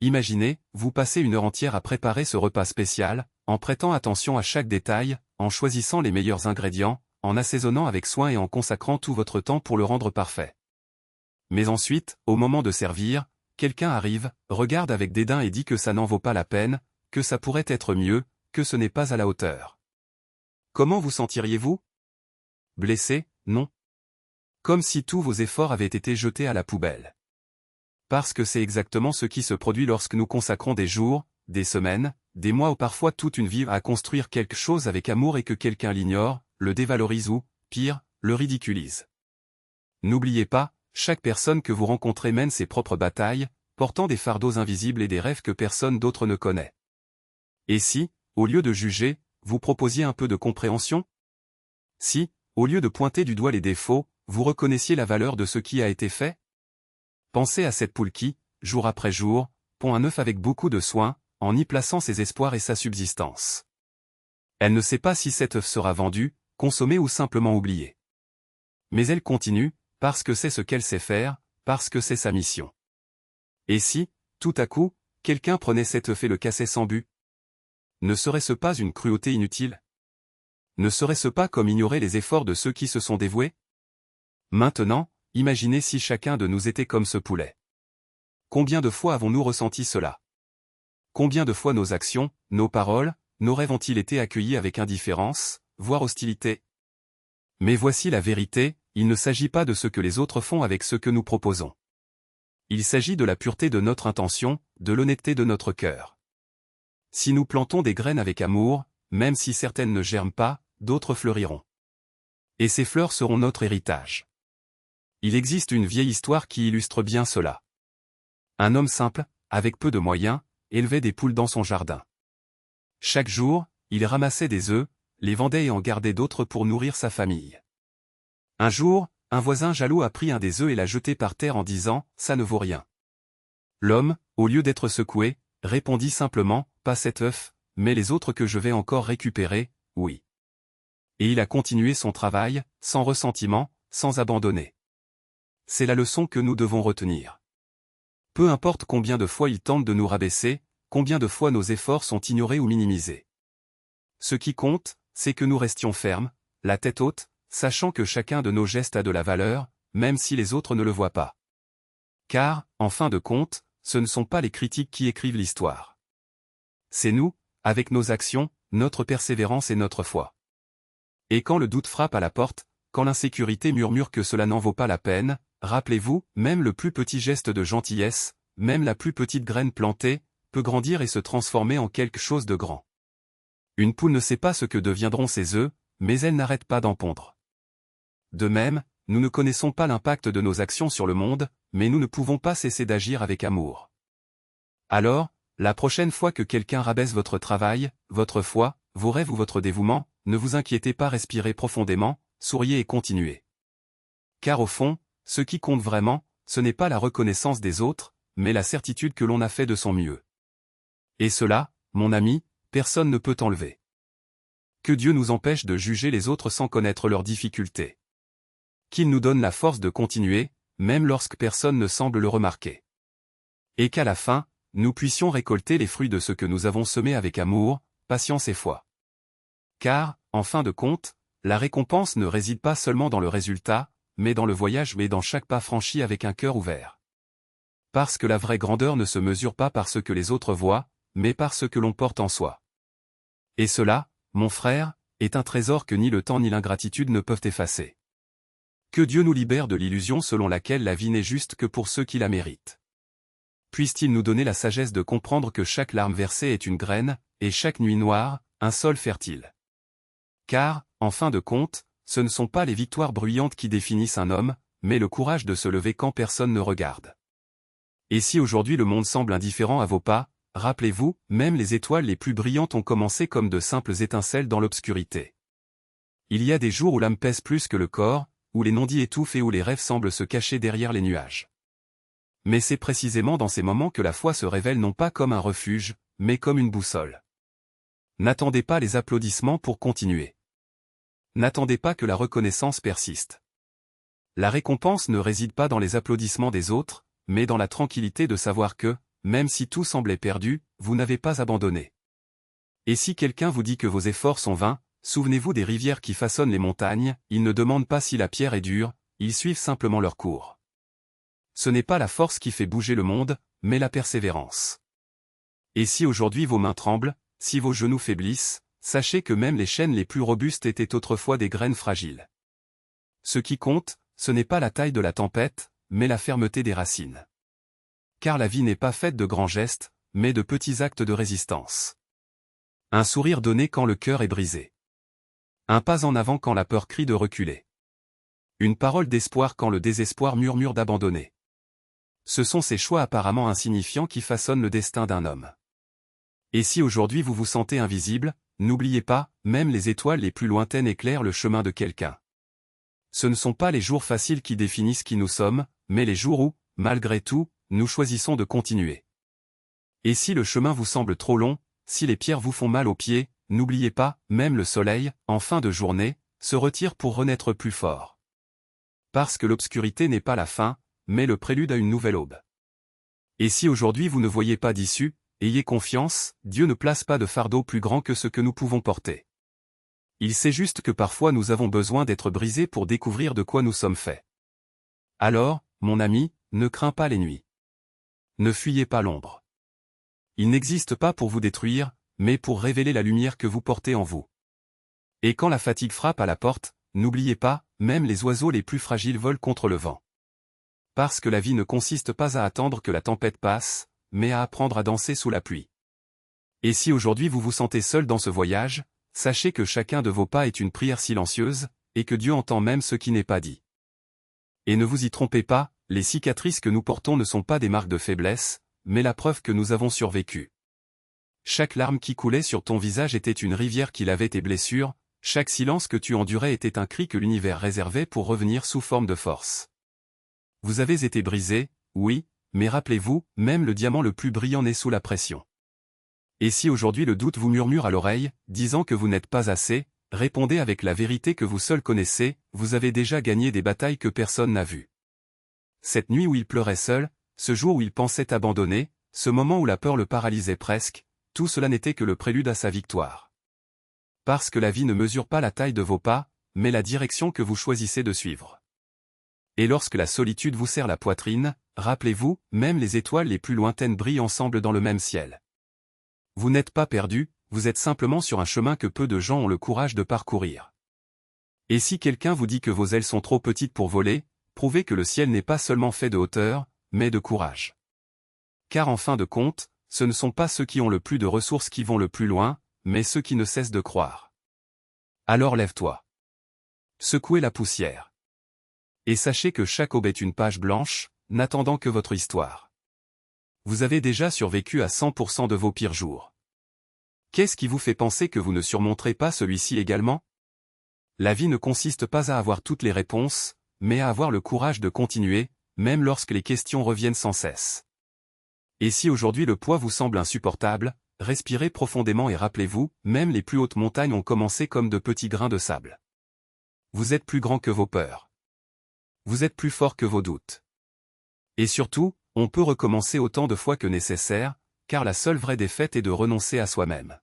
Imaginez, vous passez une heure entière à préparer ce repas spécial, en prêtant attention à chaque détail, en choisissant les meilleurs ingrédients, en assaisonnant avec soin et en consacrant tout votre temps pour le rendre parfait. Mais ensuite, au moment de servir, quelqu'un arrive, regarde avec dédain et dit que ça n'en vaut pas la peine, que ça pourrait être mieux, que ce n'est pas à la hauteur. Comment vous sentiriez-vous? Blessé, non? Comme si tous vos efforts avaient été jetés à la poubelle. Parce que c'est exactement ce qui se produit lorsque nous consacrons des jours, des semaines, des mois ou parfois toute une vie à construire quelque chose avec amour et que quelqu'un l'ignore, le dévalorise ou, pire, le ridiculise. N'oubliez pas, chaque personne que vous rencontrez mène ses propres batailles, portant des fardeaux invisibles et des rêves que personne d'autre ne connaît. Et si, au lieu de juger, vous proposiez un peu de compréhension? Si, au lieu de pointer du doigt les défauts, vous reconnaissiez la valeur de ce qui a été fait? Pensez à cette poule qui, jour après jour, pond un œuf avec beaucoup de soin, en y plaçant ses espoirs et sa subsistance. Elle ne sait pas si cet œuf sera vendu, consommé ou simplement oublié. Mais elle continue, parce que c'est ce qu'elle sait faire, parce que c'est sa mission. Et si, tout à coup, quelqu'un prenait cet œuf et le cassait sans but? Ne serait-ce pas une cruauté inutile? Ne serait-ce pas comme ignorer les efforts de ceux qui se sont dévoués? Maintenant, imaginez si chacun de nous était comme ce poulet. Combien de fois avons-nous ressenti cela? Combien de fois nos actions, nos paroles, nos rêves ont-ils été accueillis avec indifférence, voire hostilité? Mais voici la vérité, il ne s'agit pas de ce que les autres font avec ce que nous proposons. Il s'agit de la pureté de notre intention, de l'honnêteté de notre cœur. Si nous plantons des graines avec amour, même si certaines ne germent pas, d'autres fleuriront. Et ces fleurs seront notre héritage. Il existe une vieille histoire qui illustre bien cela. Un homme simple, avec peu de moyens, élevait des poules dans son jardin. Chaque jour, il ramassait des œufs, les vendait et en gardait d'autres pour nourrir sa famille. Un jour, un voisin jaloux a pris un des œufs et l'a jeté par terre en disant « ça ne vaut rien ». L'homme, au lieu d'être secoué, répondit simplement « pas cet œuf, mais les autres que je vais encore récupérer, oui ». Et il a continué son travail, sans ressentiment, sans abandonner. C'est la leçon que nous devons retenir. Peu importe combien de fois il tente de nous rabaisser, combien de fois nos efforts sont ignorés ou minimisés. Ce qui compte, c'est que nous restions fermes, la tête haute, sachant que chacun de nos gestes a de la valeur, même si les autres ne le voient pas. Car, en fin de compte, ce ne sont pas les critiques qui écrivent l'histoire. C'est nous, avec nos actions, notre persévérance et notre foi. Et quand le doute frappe à la porte, quand l'insécurité murmure que cela n'en vaut pas la peine, rappelez-vous, même le plus petit geste de gentillesse, même la plus petite graine plantée, peut grandir et se transformer en quelque chose de grand. Une poule ne sait pas ce que deviendront ses œufs, mais elle n'arrête pas d'en pondre. De même, nous ne connaissons pas l'impact de nos actions sur le monde, mais nous ne pouvons pas cesser d'agir avec amour. Alors, la prochaine fois que quelqu'un rabaisse votre travail, votre foi, vos rêves ou votre dévouement, ne vous inquiétez pas, respirez profondément, souriez et continuez. Car au fond, ce qui compte vraiment, ce n'est pas la reconnaissance des autres, mais la certitude que l'on a fait de son mieux. Et cela, mon ami, personne ne peut enlever. Que Dieu nous empêche de juger les autres sans connaître leurs difficultés. Qu'il nous donne la force de continuer, même lorsque personne ne semble le remarquer. Et qu'à la fin, nous puissions récolter les fruits de ce que nous avons semé avec amour, patience et foi. Car, en fin de compte, la récompense ne réside pas seulement dans le résultat, mais dans le voyage et dans chaque pas franchi avec un cœur ouvert. Parce que la vraie grandeur ne se mesure pas par ce que les autres voient, mais par ce que l'on porte en soi. Et cela, mon frère, est un trésor que ni le temps ni l'ingratitude ne peuvent effacer. Que Dieu nous libère de l'illusion selon laquelle la vie n'est juste que pour ceux qui la méritent. Puisse-t-il nous donner la sagesse de comprendre que chaque larme versée est une graine, et chaque nuit noire, un sol fertile. Car, en fin de compte, ce ne sont pas les victoires bruyantes qui définissent un homme, mais le courage de se lever quand personne ne regarde. Et si aujourd'hui le monde semble indifférent à vos pas, rappelez-vous, même les étoiles les plus brillantes ont commencé comme de simples étincelles dans l'obscurité. Il y a des jours où l'âme pèse plus que le corps, où les non-dits étouffent et où les rêves semblent se cacher derrière les nuages. Mais c'est précisément dans ces moments que la foi se révèle non pas comme un refuge, mais comme une boussole. N'attendez pas les applaudissements pour continuer. N'attendez pas que la reconnaissance persiste. La récompense ne réside pas dans les applaudissements des autres, mais dans la tranquillité de savoir que, même si tout semblait perdu, vous n'avez pas abandonné. Et si quelqu'un vous dit que vos efforts sont vains, souvenez-vous des rivières qui façonnent les montagnes, ils ne demandent pas si la pierre est dure, ils suivent simplement leur cours. Ce n'est pas la force qui fait bouger le monde, mais la persévérance. Et si aujourd'hui vos mains tremblent, si vos genoux faiblissent, sachez que même les chênes les plus robustes étaient autrefois des graines fragiles. Ce qui compte, ce n'est pas la taille de la tempête, mais la fermeté des racines. Car la vie n'est pas faite de grands gestes, mais de petits actes de résistance. Un sourire donné quand le cœur est brisé. Un pas en avant quand la peur crie de reculer. Une parole d'espoir quand le désespoir murmure d'abandonner. Ce sont ces choix apparemment insignifiants qui façonnent le destin d'un homme. Et si aujourd'hui vous vous sentez invisible, n'oubliez pas, même les étoiles les plus lointaines éclairent le chemin de quelqu'un. Ce ne sont pas les jours faciles qui définissent qui nous sommes, mais les jours où, malgré tout, nous choisissons de continuer. Et si le chemin vous semble trop long, si les pierres vous font mal aux pieds, n'oubliez pas, même le soleil, en fin de journée, se retire pour renaître plus fort. Parce que l'obscurité n'est pas la fin, mais le prélude à une nouvelle aube. Et si aujourd'hui vous ne voyez pas d'issue, ayez confiance, Dieu ne place pas de fardeau plus grand que ce que nous pouvons porter. Il sait juste que parfois nous avons besoin d'être brisés pour découvrir de quoi nous sommes faits. Alors, mon ami, ne crains pas les nuits. Ne fuyez pas l'ombre. Il n'existe pas pour vous détruire, mais pour révéler la lumière que vous portez en vous. Et quand la fatigue frappe à la porte, n'oubliez pas, même les oiseaux les plus fragiles volent contre le vent. Parce que la vie ne consiste pas à attendre que la tempête passe, mais à apprendre à danser sous la pluie. Et si aujourd'hui vous vous sentez seul dans ce voyage, sachez que chacun de vos pas est une prière silencieuse, et que Dieu entend même ce qui n'est pas dit. Et ne vous y trompez pas, les cicatrices que nous portons ne sont pas des marques de faiblesse, mais la preuve que nous avons survécu. Chaque larme qui coulait sur ton visage était une rivière qui lavait tes blessures, chaque silence que tu endurais était un cri que l'univers réservait pour revenir sous forme de force. Vous avez été brisé, oui, mais rappelez-vous, même le diamant le plus brillant naît sous la pression. Et si aujourd'hui le doute vous murmure à l'oreille, disant que vous n'êtes pas assez, répondez avec la vérité que vous seul connaissez, vous avez déjà gagné des batailles que personne n'a vues. Cette nuit où il pleurait seul, ce jour où il pensait abandonner, ce moment où la peur le paralysait presque, tout cela n'était que le prélude à sa victoire. Parce que la vie ne mesure pas la taille de vos pas, mais la direction que vous choisissez de suivre. Et lorsque la solitude vous serre la poitrine, rappelez-vous, même les étoiles les plus lointaines brillent ensemble dans le même ciel. Vous n'êtes pas perdu, vous êtes simplement sur un chemin que peu de gens ont le courage de parcourir. Et si quelqu'un vous dit que vos ailes sont trop petites pour voler, prouvez que le ciel n'est pas seulement fait de hauteur, mais de courage. Car en fin de compte, ce ne sont pas ceux qui ont le plus de ressources qui vont le plus loin, mais ceux qui ne cessent de croire. Alors lève-toi. Secouez la poussière. Et sachez que chaque aube est une page blanche, n'attendant que votre histoire. Vous avez déjà survécu à 100% de vos pires jours. Qu'est-ce qui vous fait penser que vous ne surmonterez pas celui-ci également? La vie ne consiste pas à avoir toutes les réponses, mais à avoir le courage de continuer, même lorsque les questions reviennent sans cesse. Et si aujourd'hui le poids vous semble insupportable, respirez profondément et rappelez-vous, même les plus hautes montagnes ont commencé comme de petits grains de sable. Vous êtes plus grand que vos peurs. Vous êtes plus fort que vos doutes. Et surtout, on peut recommencer autant de fois que nécessaire, car la seule vraie défaite est de renoncer à soi-même.